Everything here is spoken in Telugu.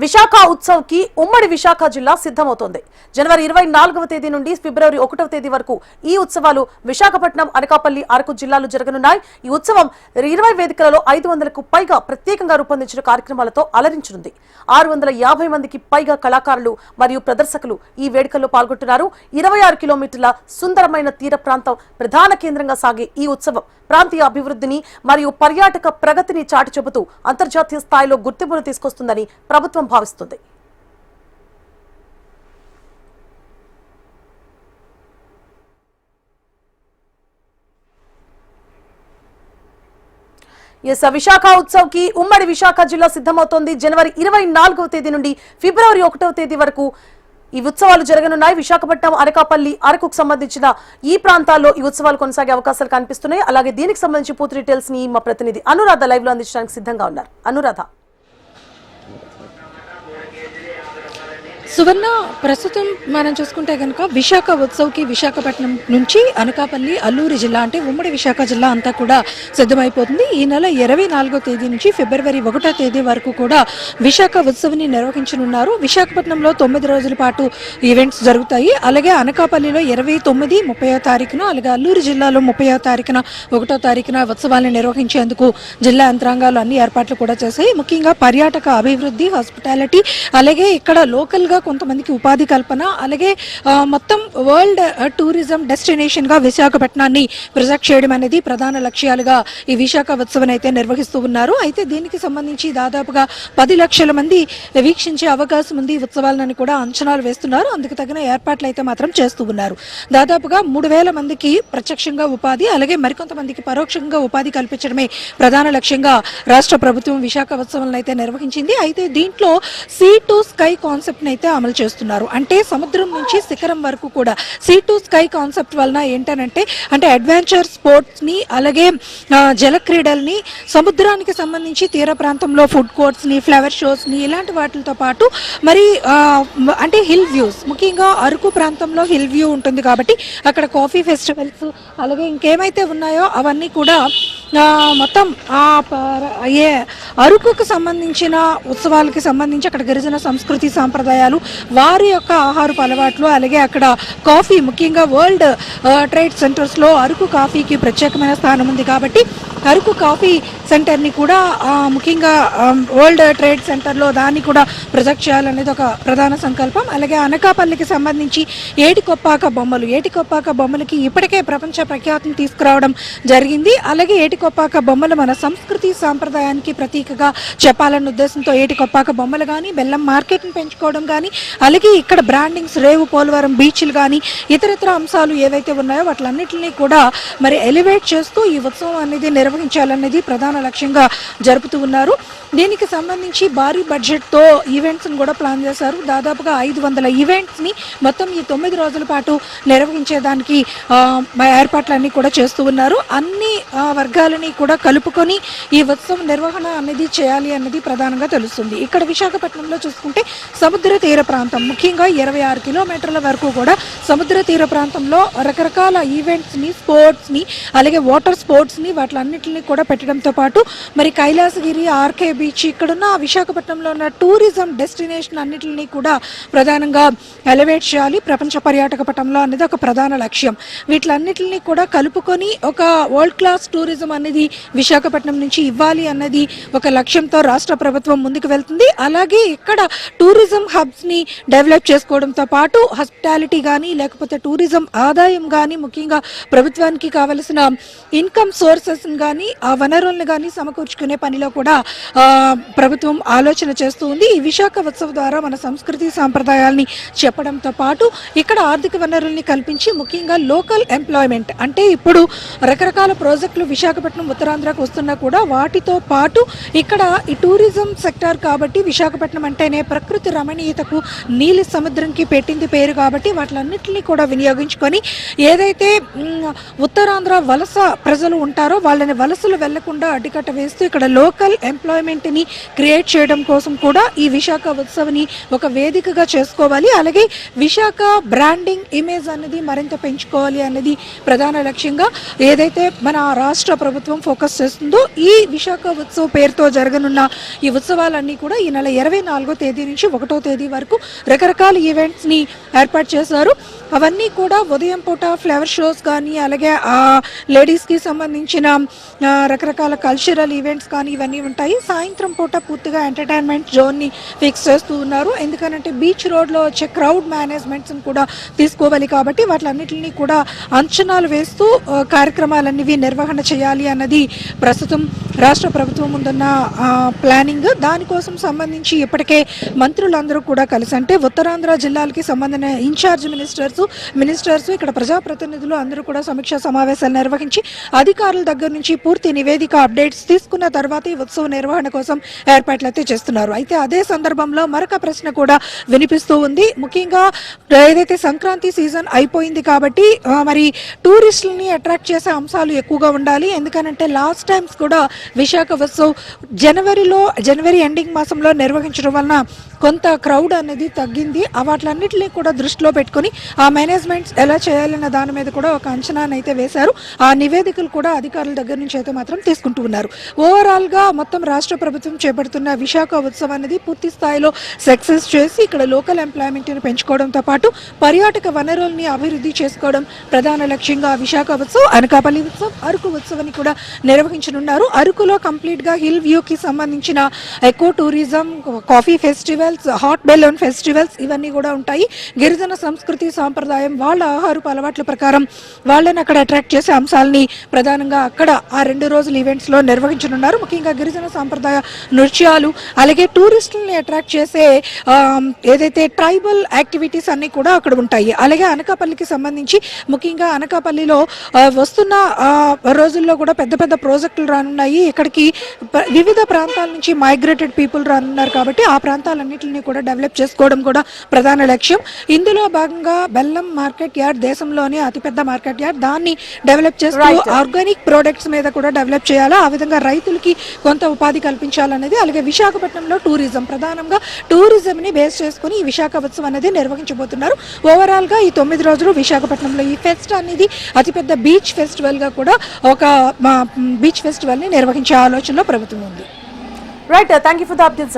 విశాఖ ఉత్సవ్ కి ఉమ్మడి విశాఖ జిల్లా సిద్ధమవుతోంది. జనవరి 24వ తేదీ నుండి ఫిబ్రవరి 1వ తేదీ వరకు ఈ ఉత్సవాలు విశాఖపట్నం, అనకాపల్లి, అరకు జిల్లాలో జరగనున్నాయి. ఈ ఉత్సవం 20 వేదికలలో 500కు పైగా ప్రత్యేకంగా రూపొందించిన కార్యక్రమాలతో అలరించనుంది. 650 మందికి పైగా కళాకారులు మరియు ప్రదర్శకులు ఈ వేడుకల్లో పాల్గొంటున్నారు. 26 కిలోమీటర్ల సుందరమైన తీర ప్రాంతం ప్రధాన కేంద్రంగా సాగే ఈ ఉత్సవం ప్రాంతీయ అభివృద్ధిని మరియు పర్యాటక ప్రగతిని చాటి చెబుతూ అంతర్జాతీయ స్థాయిలో గుర్తింపును తీసుకొస్తుందని ప్రభుత్వం భావిస్తుంది. విశాఖ ఉత్సవ్ కి ఉమ్మడి విశాఖ జిల్లా సిద్ధమవుతోంది. జనవరి 24వ తేదీ నుండి ఫిబ్రవరి 1వ తేదీ వరకు ఈ ఉత్సవాలు జరగనున్నాయి. విశాఖపట్నం, అనకాపల్లి, అరకుకు సంబంధించిన ఈ ప్రాంతాల్లో ఈ ఉత్సవాలు కొనసాగే అవకాశాలు కనిపిస్తున్నాయి. అలాగే దీనికి సంబంధించి పూర్తి డీటెయిల్స్ ని మా ప్రతినిధి అనురాధ లైవ్ లో అందించడానికి సిద్ధంగా ఉన్నారు. అనురాధ. సువర్ణ, ప్రస్తుతం మనం చూసుకుంటే కనుక విశాఖ ఉత్సవ్కి విశాఖపట్నం నుంచి అనకాపల్లి, అల్లూరి జిల్లా అంటే ఉమ్మడి విశాఖ జిల్లా అంతా కూడా సిద్ధమైపోతుంది. ఈ నెల 24వ తేదీ నుంచి ఫిబ్రవరి 1వ తేదీ వరకు కూడా విశాఖ ఉత్సవ్ని నిర్వహించనున్నారు. విశాఖపట్నంలో 9 రోజుల పాటు ఈవెంట్స్ జరుగుతాయి. అలాగే అనకాపల్లిలో 29, 30వ తారీఖున, అలాగే అల్లూరి జిల్లాలో 30వ తారీఖున, 1వ తారీఖున ఉత్సవాలను నిర్వహించేందుకు జిల్లా యంత్రాంగాలు అన్ని ఏర్పాట్లు కూడా చేశాయి. ముఖ్యంగా పర్యాటక అభివృద్ధి, హాస్పిటాలిటీ, అలాగే ఇక్కడ లోకల్గా కొంతమందికి ఉపాధి కల్పన, అలాగే మొత్తం వరల్డ్ టూరిజం డెస్టినేషన్ గా విశాఖపట్నాన్ని ప్రొజెక్ట్ చేయడం అనేది ప్రధాన లక్ష్యాలుగా ఈ విశాఖ ఉత్సవం అయితే నిర్వహిస్తూ ఉన్నారు. అయితే దీనికి సంబంధించి దాదాపుగా 10 లక్షల మంది వీక్షించే అవకాశం ఉంది ఉత్సవాలను కూడా అంచనాలు వేస్తున్నారు. అందుకు తగిన ఏర్పాట్లు అయితే మాత్రం చేస్తూ ఉన్నారు. దాదాపుగా 3000 మందికి ప్రత్యక్షంగా ఉపాధి, అలాగే మరికొంతమందికి పరోక్షంగా ఉపాధి కల్పించడమే ప్రధాన లక్ష్యంగా రాష్ట్ర ప్రభుత్వం విశాఖ ఉత్సవాలను అయితే నిర్వహించింది. అయితే దీంట్లో సీ టు స్కై కాన్సెప్ట్ అయితే అమలు చేస్తున్నారు. అంటే సముద్రం నుంచి శిఖరం వరకు కూడా సీ టు స్కై కాన్సెప్ట్ వలన ఏంటనంటే అడ్వెంచర్ స్పోర్ట్స్ ని, అలాగే జల క్రీడల్ని, సముద్రానికి సంబంధించి తీర ప్రాంతంలో ఫుడ్ కోర్ట్స్ ని, ఫ్లవర్ షోస్ ని, ఇలాంటి వాటితో పాటు మరి అంటే హిల్ వ్యూస్, ముఖ్యంగా అరకు ప్రాంతంలో హిల్ వ్యూ ఉంటుంది కాబట్టి అక్కడ కాఫీ ఫెస్టివల్స్, అలాగే ఇంకేమైతే ఉన్నాయో అవన్నీ కూడా మొత్తం అరకుకు సంబంధించిన ఉత్సవాలకి సంబంధించి అక్కడ గిరిజన సంస్కృతి సాంప్రదాయాలు, వారి యొక్క ఆహారపు అలవాట్లు, అలాగే అక్కడ కాఫీ, ముఖ్యంగా వరల్డ్ ట్రేడ్ సెంటర్స్లో అరకు కాఫీకి ప్రత్యేకమైన స్థానం ఉంది కాబట్టి అరకు కాఫీ సెంటర్ని కూడా ముఖ్యంగా వరల్డ్ ట్రేడ్ సెంటర్లో దాన్ని కూడా ప్రొజెక్ట్ చేయాలనేది ఒక ప్రధాన సంకల్పం. అలాగే అనకాపల్లికి సంబంధించి ఏటికొప్పాక బొమ్మలకి ఇప్పటికే ప్రపంచ ప్రఖ్యాతిని తీసుకురావడం జరిగింది. అలాగే ఏటికొప్పాక బొమ్మలు మన సంస్కృతి సాంప్రదాయానికి ప్రతీకగా చెప్పాలన్న ఉద్దేశంతో ఏటికొప్పాక బొమ్మలు కానీ, బెల్లం మార్కెట్ని పెంచుకోవడం కానీ, అలాగే ఇక్కడ బ్రాండింగ్స్, రేవు, పోలవరం బీచ్లు కానీ, ఇతరత్ర అంశాలు ఏవైతే ఉన్నాయో వాటిలన్నింటినీ కూడా మరి ఎలివేట్ చేస్తూ ఈ ఉత్సవం అనేది నిర్వహించాలనేది ప్రధాన లక్ష్యంగా జరుపుతూ ఉన్నారు. దీనికి సంబంధించి భారీ బడ్జెట్తో ఈవెంట్స్ని కూడా ప్లాన్ చేశారు. దాదాపుగా 500 ఈవెంట్స్ని మొత్తం ఈ 9 రోజుల పాటు నిర్వహించేదానికి ఏర్పాట్లన్నీ కూడా చేస్తూ ఉన్నారు. అన్ని వర్గాలని కూడా కలుపుకొని ఈ ఉత్సవం నిర్వహణ అనేది చేయాలి అన్నది ప్రధానంగా తెలుస్తుంది. ఇక్కడ విశాఖపట్నంలో చూసుకుంటే సముద్ర తీర ప్రాంతం, ముఖ్యంగా 26 కిలోమీటర్ల వరకు కూడా సముద్ర తీర ప్రాంతంలో రకరకాల ఈవెంట్స్ని, స్పోర్ట్స్ని, అలాగే వాటర్ స్పోర్ట్స్ని, వాటిలన్నింటినీ కూడా పెట్టడంతో పాటు మరి కైలాసగిరి, ఆర్కే బీచ్, ఇక్కడున్న విశాఖపట్నంలో ఉన్న టూరిజం డెస్టినేషన్ అన్నింటినీ కూడా ప్రధానంగా ఎలివేట్ చేయాలి ప్రపంచ పర్యాటక పటంలో అనేది ఒక ప్రధాన లక్ష్యం. వీటిలన్నింటినీ కూడా కలుపుకొని ఒక వరల్డ్ క్లాస్ టూరిజం అనేది విశాఖపట్నం నుంచి ఇవ్వాలి అన్నది ఒక లక్ష్యంతో రాష్ట్ర ప్రభుత్వం ముందుకు వెళ్తుంది. అలాగే ఇక్కడ టూరిజం హబ్స్ని డెవలప్ చేసుకోవడంతో పాటు హాస్పిటాలిటీ కానీ, లేకపోతే టూరిజం ఆదాయం కానీ, ముఖ్యంగా ప్రభుత్వానికి కావలసిన ఇన్కమ్ సోర్సెస్ కానీ, ఆ వనరులను కానీ సమకూర్చుకునే పనిలో కూడా ప్రభుత్వం ఆలోచన చేస్తూ ఉంది. ఈ విశాఖ ఉత్సవ ద్వారా మన సంస్కృతి సాంప్రదాయాల్ని చెప్పడంతో పాటు ఇక్కడ ఆర్థిక వనరుల్ని కల్పించి, ముఖ్యంగా లోకల్ ఎంప్లాయ్మెంట్, అంటే ఇప్పుడు రకరకాల ప్రాజెక్టులు విశాఖపట్నం, ఉత్తరాంధ్రకు వస్తున్నా కూడా వాటితో పాటు ఇక్కడ ఈ టూరిజం సెక్టార్ కాబట్టి విశాఖపట్నం అంటేనే ప్రకృతి రమణీయతకు, నీలి సముద్రంకి పెట్టింది పేరు కాబట్టి వాటిలన్నింటినీ కూడా వినియోగించుకొని ఏదైతే ఉత్తరాంధ్ర వలస ప్రజలు ఉంటారో వాళ్ళని వలసలు వెళ్లకుండా అడ్డుకట్ట వేస్తూ ఇక్కడ లోకల్ ఎంప్లాయ్మెంట్ని క్రియేట్ చేయడం కోసం కూడా ఈ విశాఖ ఉత్సవ్ని ఒక వేదికగా చేసుకోవాలి. అలాగే విశాఖ బ్రాండింగ్ ఇమేజ్ అనేది మరింత పెంచుకోవాలి అన్నది ప్రధాన లక్ష్యంగా ఏదైతే మన రాష్ట్ర ప్రభుత్వం ఫోకస్ చేస్తుందో ఈ విశాఖ ఉత్సవ్ పేరుతో జరగనున్న ఈ ఉత్సవాలన్నీ కూడా ఈ నెల 24వ తేదీ నుంచి 1వ తేదీ వరకు రకరకాల ఈవెంట్స్ని ఏర్పాటు చేశారు. అవన్నీ కూడా ఉదయం పూట ఫ్లవర్ షోస్ కానీ అలాగే లేడీస్కి సంబంధించిన రకరకాల కల్చరల్ ఈవెంట్స్ కానీ ఇవన్నీ ఉంటాయి. సాయంత్రం పూట పూర్తిగా ఎంటర్టైన్మెంట్ జోన్ని ఫిక్స్ చేస్తూ ఉన్నారు. ఎందుకంటే బీచ్ రోడ్లో వచ్చే క్రౌడ్ మేనేజ్మెంట్స్ని కూడా తీసుకోవాలి కాబట్టి వాటిలన్నింటినీ కూడా అంచనాలు వేస్తూ కార్యక్రమాలన్నీ నిర్వహణ చేయాలి అన్నది ప్రస్తుతం రాష్ట్ర ప్రభుత్వం ముందున్న ప్లానింగ్. దానికోసం సంబంధించి ఇప్పటికే మంత్రులందరూ కూడా కలిసి అంటే ఉత్తరాంధ్ర జిల్లాలకి సంబంధించిన ఇన్ఛార్జ్ మినిస్టర్స్ ఇక్కడ ప్రజాప్రతినిధులు అందరూ కూడా సమీక్షా సమావేశాలు నిర్వహించి అధికారుల దగ్గర నుంచి పూర్తి నివేదిక అప్డేట్స్ తీసుకున్న తర్వాత ఈ ఉత్సవ నిర్వహణ కోసం ఏర్పాట్లు అయితే చేస్తున్నారు. అయితే అదే సందర్భంలో మరొక ప్రశ్న కూడా వినిపిస్తూ ఉంది. ముఖ్యంగా ఏదైతే సంక్రాంతి సీజన్ అయిపోయింది కాబట్టి మరి టూరిస్టులని అట్రాక్ట్ చేసే అంశాలు ఎక్కువగా ఉండాలి. ఎందుకనంటే లాస్ట్ టైమ్స్ కూడా విశాఖ ఉత్సవ్ జనవరి ఎండింగ్ మాసంలో నిర్వహించడం వలన కొంత క్రౌడ్ అనేది తగ్గింది. వాటిలన్నింటినీ కూడా దృష్టిలో పెట్టుకుని ఆ మేనేజ్మెంట్స్ ఎలా చేయాలన్న దాని మీద కూడా ఒక అంచనాను అయితే వేశారు. ఆ నివేదికలు కూడా అధికారుల దగ్గర నుంచి అయితే మాత్రం తీసుకుంటూ ఉన్నారు. ఓవరాల్గా మొత్తం రాష్ట్ర ప్రభుత్వం చేపడుతున్న విశాఖ ఉత్సవం అనేది పూర్తి స్థాయిలో సక్సెస్ చేసి ఇక్కడ లోకల్ ఎంప్లాయ్మెంట్ని పెంచుకోవడంతో పాటు పర్యాటక వనరుల్ని అభివృద్ధి చేసుకోవడం ప్రధాన లక్ష్యంగా విశాఖ ఉత్సవ్, అనకాపల్లి ఉత్సవ్, అరకు ఉత్సవాన్ని కూడా నిర్వహించనున్నారు. అరకులో కంప్లీట్గా హిల్ వ్యూకి సంబంధించిన eco tourism, coffee festivals, hot balloon festivals ఇవన్నీ కూడా ఉంటాయి. గిరిజన సంస్కృతి సాంప్రదాయం వాళ్ళ ఆహారపు అలవాట్ల ప్రకారం వాళ్ళని అక్కడ అట్రాక్ట్ చేసే అంశాలని ప్రధానంగా అక్కడ ఆ 2 రోజుల ఈవెంట్స్లో నిర్వహించనున్నారు. ముఖ్యంగా గిరిజన సాంప్రదాయ నృత్యాలు అలాగే టూరిస్టులని అట్రాక్ట్ చేసే ఏదైతే ట్రైబల్ యాక్టివిటీస్ అన్నీ కూడా అక్కడ ఉంటాయి. అలాగే అనకాపల్లికి సంబంధించి ముఖ్యంగా అనకాపల్లిలో వస్తున్న రోజుల్లో కూడా పెద్ద పెద్ద ప్రాజెక్టులు రానున్నాయి. ఇక్కడికి వివిధ ప్రాంతాల నుంచి మైగ్రేటెడ్ పీపుల్ రానున్నారు కాబట్టి ఆ ప్రాంతాలన్నింటినీ కూడా డెవలప్ చేసుకోవడం కూడా ప్రధాన లక్ష్యం. ఇందులో భాగంగా బెల్లం మార్కెట్ యార్డ్ దేశంలోనే అతిపెద్ద మార్కెట్ యార్డ్, దాన్ని డెవలప్ చేస్తూ ఆర్గానిక్ ప్రొడక్ట్స్ మీద కూడా డెవలప్ చేయాలా, ఆ విధంగా రైతులకి కొంత ఉపాధి కల్పించాలనేది. అలాగే విశాఖపట్నంలో టూరిజం, ప్రధానంగా టూరిజంని బేస్ చేసుకుని ఈ విశాఖ ఉత్సవం అనేది నిర్వహించబోతున్నారు. ఓవరాల్గా ఈ 9 రోజులు విశాఖపట్నంలో ఈ ఫెస్ట్ అనేది అతిపెద్ద బీచ్ ఫెస్టివల్గా కూడా ఒక బీచ్ ఫెస్టివల్ని నిర్వహించే ఆలోచనలో ప్రభుత్వం ఉంది. Right, thank you for the updates.